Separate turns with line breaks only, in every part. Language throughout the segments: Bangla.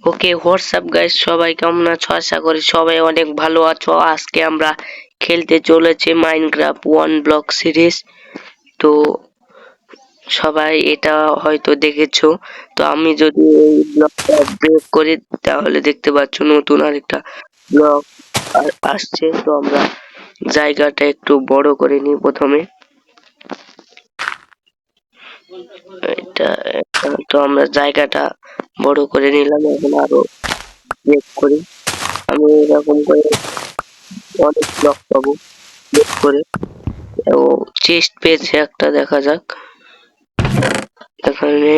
ওকে হোয়াটসঅ্যাপ গাইস, সবাই কেমন আছো? আশা করি সবাই অনেক ভালো আছো। আজকে আমরা খেলতে চলেছি মাইনক্রাফট ওয়ান ব্লক সিরিজ। তো সবাই এটা হয়তো দেখেছো। তো আমি যদি এই ব্লকটা ব্রেক করি তাহলে দেখতে পাচ্ছ নতুন আরেকটা ব্লক আসছে। তো আমরা জায়গাটা একটু বড় করে নিই প্রথমে। এটা তো আমরা জায়গাটা বড় করে নিলাম, এখন আরো ব্রেক করি। আমি এরকম করে অনেক ব্লক পাবো ব্রেক করে। ও চেস্ট পেয়েছে একটা, দেখা যাক। এখানে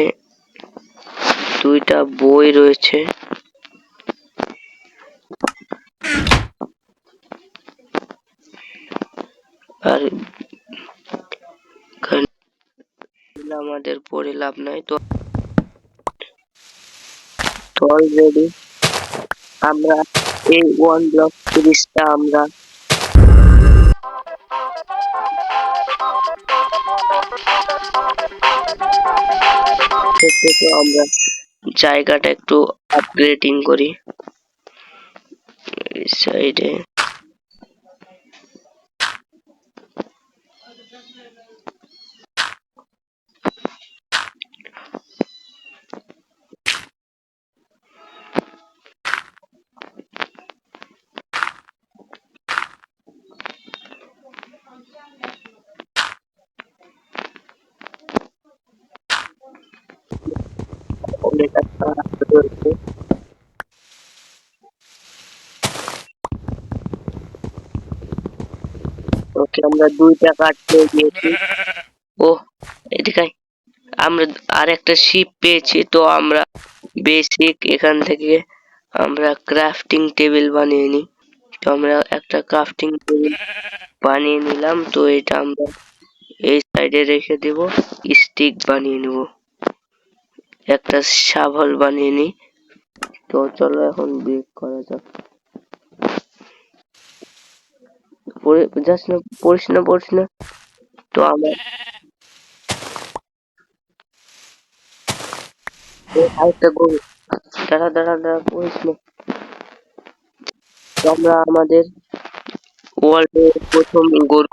দুইটা বই রয়েছে। আর আমাদের পড়ে লাভ নাই। তো অলরেডি আমরা এই ওয়ান ব্লক সিরিজটা আমরা আমরা জায়গাটা একটু আপগ্রেডিং করি এই সাইডে। ওকে, আমরা দুইটা কাঠ পেয়ে গিয়েছি। ও এদিকে আমরা আর একটা শিপ পেয়েছি। তো আমরা বেসিক এখান থেকে আমরা ক্রাফটিং টেবিল বানিয়ে নিই। তো আমরা একটা ক্রাফটিং টেবিল বানিয়ে নিলাম। তো এটা আমরা এই সাইডে রেখে দেব। স্টিক বানিয়ে নেব, একটা শাবল বানিয়ে নিই। তো চলো এখন ব্রেক করা যাক। যাস না, পড়িস না। তো আমরা আরেকটা গরু, দাঁড়া পড়িস না। তো আমরা আমাদের ওয়ার্ল্ডের প্রথম গরু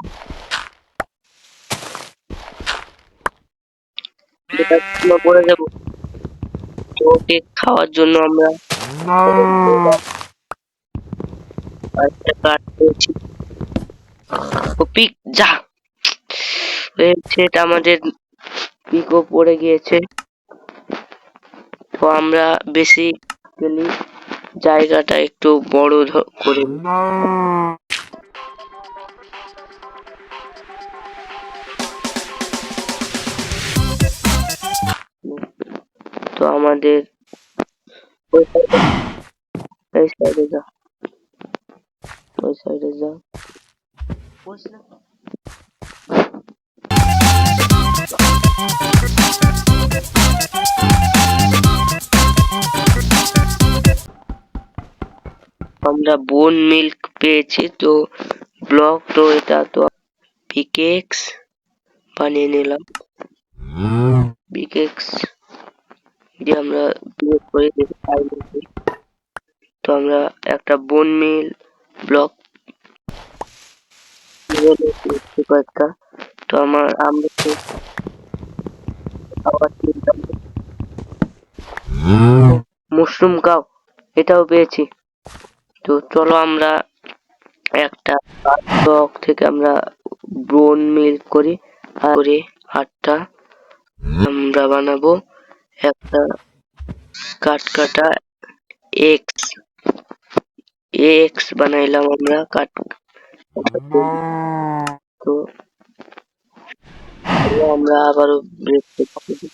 পড়ে যাবো। তো ওকে খাওয়ার জন্য আমরা একটা কাঠ পেয়েছি। ও পিক যা, সেটা আমাদের পিকও পড়ে গিয়েছে। তো আমরা বেসিক্যালি জায়গাটা একটু বড় করে তো আমাদের এই সাইডে যা, ওই সাইডে যা। আমরা বোন মিল্ক পেয়েছি। তো ব্লক তো এটা তো পিকেক্স বানিয়ে নিলাম। পিকেক্স দিয়ে আমরা বিয়োগ করে দিতে পারি। তো আমরা একটা বোন মিল ব্লক কয়েকটা। তো আমরা তো মাশরুম কাউ এটাও পেয়েছি। তো চলো আমরা একটা ব্লক থেকে আমরা বোন মিল করি। আর 8টা আমরা বানাবো একটা কাটা এক্স বানাইলাম আমরা কাট। তো আমরা আবারও ব্রেক করতে।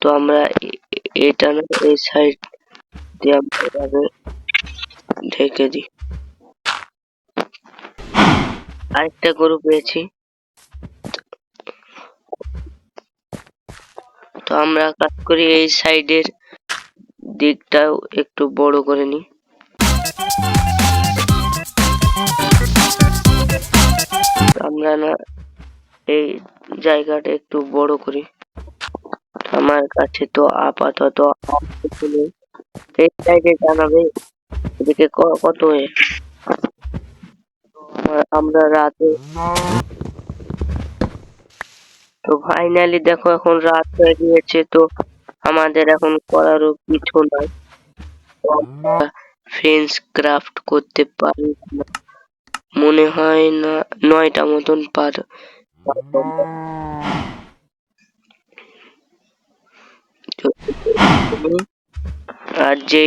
তো আমরা এটা না এই সাইড দিয়ে আমরা ঢেকে দিই। আরেকটা গরু পেয়েছি। তো আমরা কাজ করি এই সাইডের দিকটাও একটু বড় করে নিই। আমরা না এই জায়গাটা একটু বড় করি। আমার কাছে তো আপাতত এই সাইডে জানাবে এদিকে কত হয়ে আমরা রাতে তো ফাইনালি দেখো এখন রাত হয়ে গিয়েছে তো আমাদের এখন করারও কিছু নাই ফ্রেঞ্চ ক্রাফট করতে পারি না মনে হয় না 9টা মতন আর যে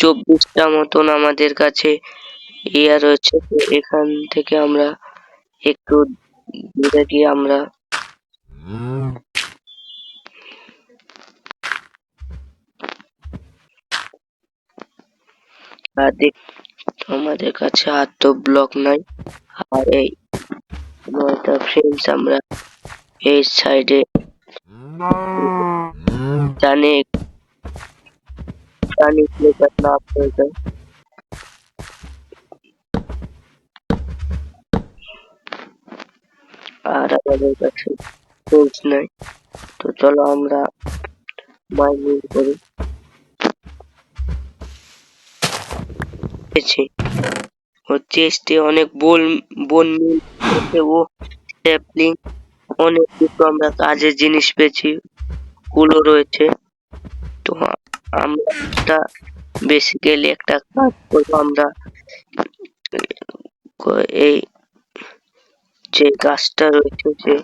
24টা মতন আমাদের কাছে ইয়া রয়েছে তো এখান থেকে আমরা একটু দূরে গিয়ে আমরা দেখ আমাদের কাছে আর তো ব্লক নাই আর এই 9টা ফ্রেন্ডস আমরা এই সাইডে জানি জানি না হয়ে যায় আর আমাদের কাছে ফ্রেন্ডস নাই তো চলো আমরা মাইনিং করি ও চেস্টে অনেক বন মিল ও স্ট্যাপলিং অনেক কিছু আমরা কাজের জিনিস পেয়েছি কুলো রয়েছে তো আমরা বেসিক্যালি একটা কাজ করবো আমরা এই যে গাছটা রয়েছে যে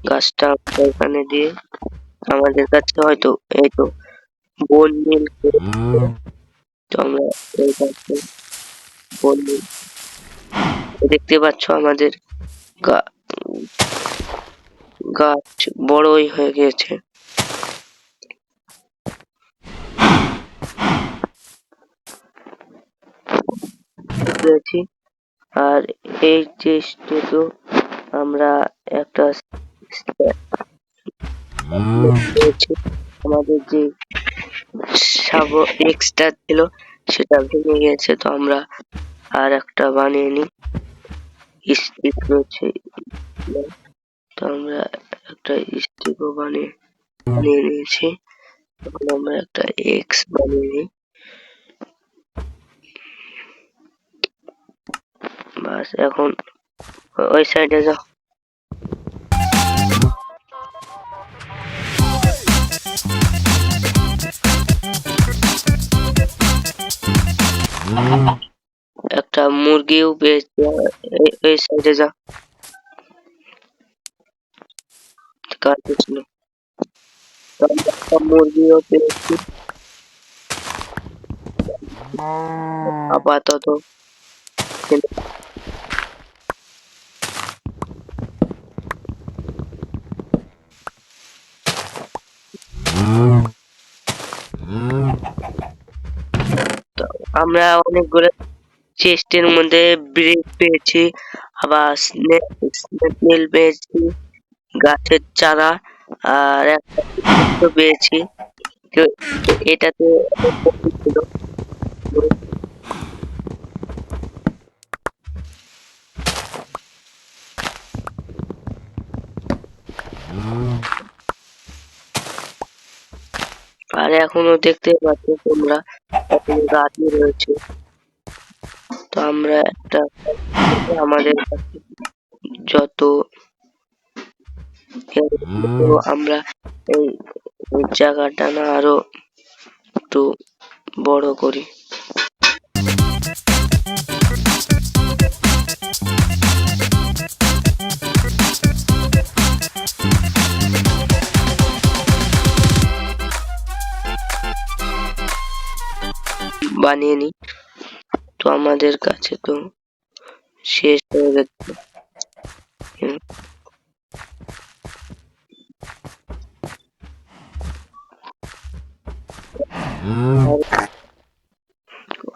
গাছটা আমরা এখানে দিয়ে আমাদের কাছে হয়তো এই তো বন মিল তো আমরা এই গাছে বন মিল দেখতে পাচ্ছ আমাদের গাছ বড়ই হয়ে গেছে আর এই চেষ্টা তো আমরা একটা আমাদের যে এক্সট্রা ছিল সেটা ভেঙে গেছে তো আমরা আর একটা বানিয়ে নিই স্টিক রয়েছে তো আমরা একটা স্টিকও বানিয়ে নিয়েছি এখন আমরা একটা এক্স বানিয়ে নিই বাস এখন ওই সাইডে যাও একটা মুরগিও পেয়েছি এই সাইডে যা কাটিস না একটা মুরগিও পেয়েছি আপাতত আমরা অনেকগুলো চেস্টের মধ্যে ব্রেক পেয়েছি আবার স্নেল পেয়েছি গাছের চারা আর একটা পেয়েছি তো এটাতে ছিল আর এখনো দেখতে পাচ্ছ তোমরা এখনো রাতই রয়েছে তো আমরা একটা আমাদের কাছে যত আমরা এই জায়গাটা না আরো একটু বড় করি বানিয়ে নি তো আমাদের কাছে তো শেষ হয়ে গেছে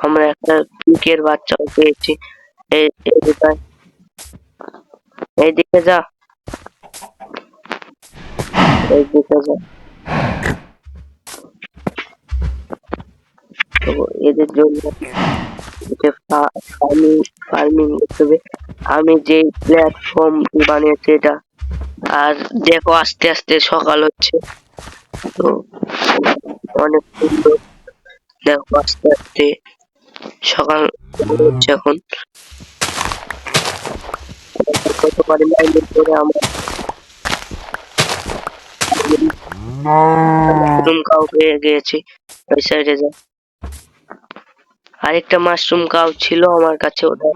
আমরা একটা পিকের বাচ্চাও পেয়েছি এইদিকে যা এইদিকে যা তো এদের জন্য ফার্মিং করতে হবে আমি যে প্ল্যাটফর্মটি বানিয়েছি এটা আর দেখো আস্তে আস্তে সকাল হচ্ছে তো অনেক সুন্দর দেখো আস্তে আস্তে সকাল হচ্ছে এখন। কত পরিমাণ করে আমরা মাশরুম কাউ পেয়ে গিয়েছি। ওই সাইডে যা, আরেকটা মাশরুম কাউ ছিল আমার কাছে, ওটা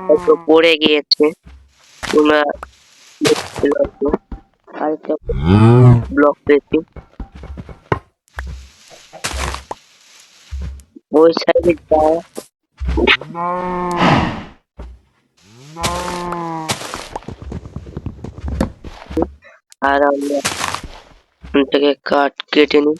হয়তো পড়ে গিয়েছে। তোমরা দেখতে পাচ্ছো। আরেকটা ব্লক পেয়েছি ওই সাইডে যা। আর আমরা এখান থেকে কাঠ কেটে নিই।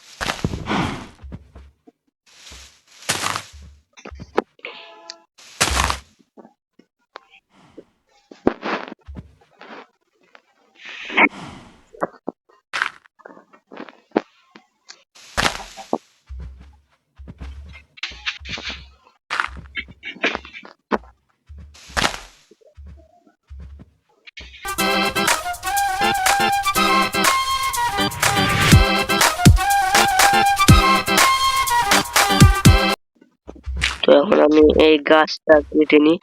তো এখন আমি এই গাছটা কেটে নিই।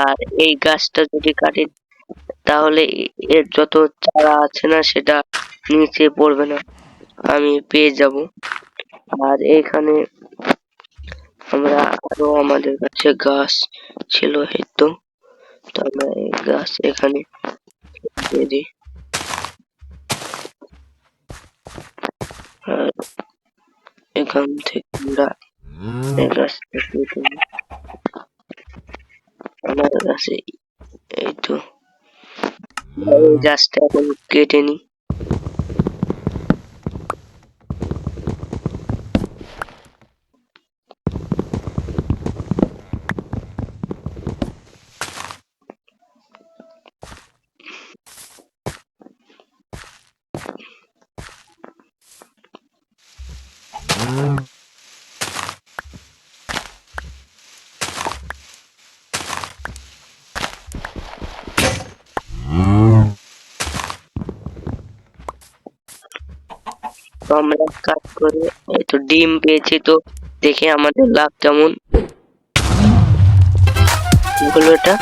আর এই গাছটা যদি কাটি তাহলে এর যত চারা আছে না সেটা নিচে পড়বে না, আমি পেয়ে যাব। আর এখানে আমরা আরো আমাদের কাছে গাছ ছিল হয়তো, তো আমরা এই গাছ এখানে দিয়ে দিই। আর এখান থেকে আমরা এই গাছটা কেটে নিই। আমার কাছে এই তো এই গাছটা এখন কেটে নিই। তো আমরা কাজ করে এই তো ডিম পেয়েছি, তো দেখে আমাদের লাভ কেমন হলো এটা।